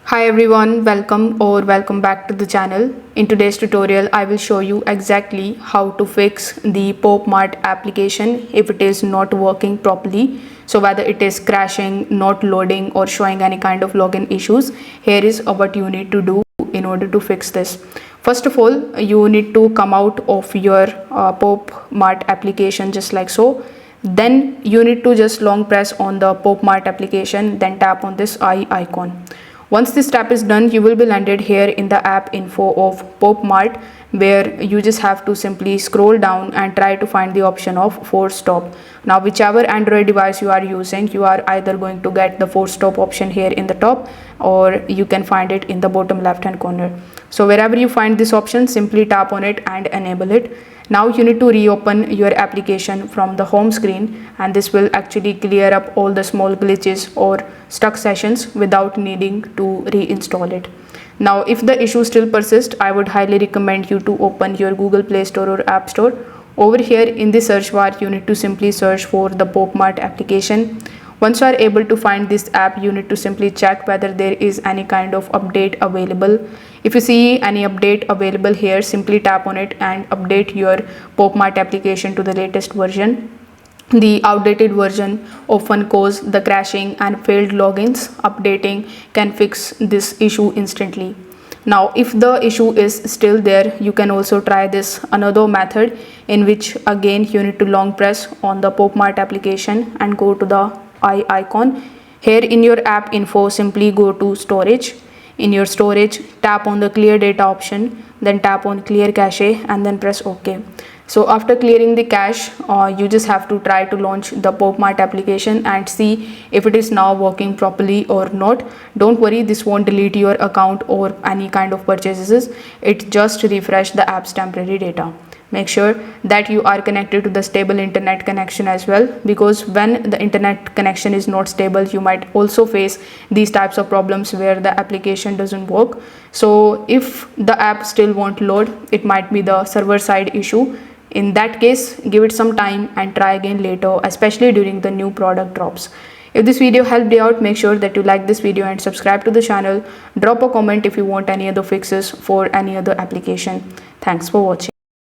Hi everyone, welcome back to the channel. In today's tutorial, I will show you exactly how to fix the Mart application if it is not working properly. So whether it is crashing, not loading or showing any kind of login issues, here is what you need to do in order to fix this. First of all, you need to come out of your Mart application just like so. Then you need to just long press on the Mart application, then tap on this eye icon. Once this step is done, you will be landed here in the app info of Mart, where you just have to simply scroll down and try to find the option of force stop. Now whichever Android device you are using, you are either going to get the force stop option here in the top, or you can find it in the bottom left hand corner. So wherever you find this option, simply tap on it and enable it. Now you need to reopen your application from the home screen, and this will actually clear up all the small glitches or stuck sessions without needing to reinstall it. Now if the issue still persists, I would highly recommend you to open your Google Play Store or App Store. Over here in the search bar, you need to simply search for the Mart application. Once you are able to find this app, you need to simply check whether there is any kind of update available. If you see any update available here, simply tap on it and update your Mart application to the latest version. The outdated version often cause the crashing and failed logins. Updating can fix this issue instantly. Now if the issue is still there, you can also try this another method, in which again you need to long press on the Mart application and go to the eye icon. Here in your app info, simply go to storage. In your storage, tap on the clear data option, then tap on clear cache and then press OK. So after clearing the cache, you just have to try to launch the Mart application and see if it is now working properly or not. Don't worry, this won't delete your account or any kind of purchases. It just refresh the app's temporary data. Make sure that you are connected to the stable internet connection as well, because when the internet connection is not stable, you might also face these types of problems where the application doesn't work. So if the app still won't load, it might be the server side issue. In that case, give it some time and try again later, especially during the new product drops. If this video helped you out, make sure that you like this video and subscribe to the channel. Drop a comment if you want any other fixes for any other application. Thanks for watching.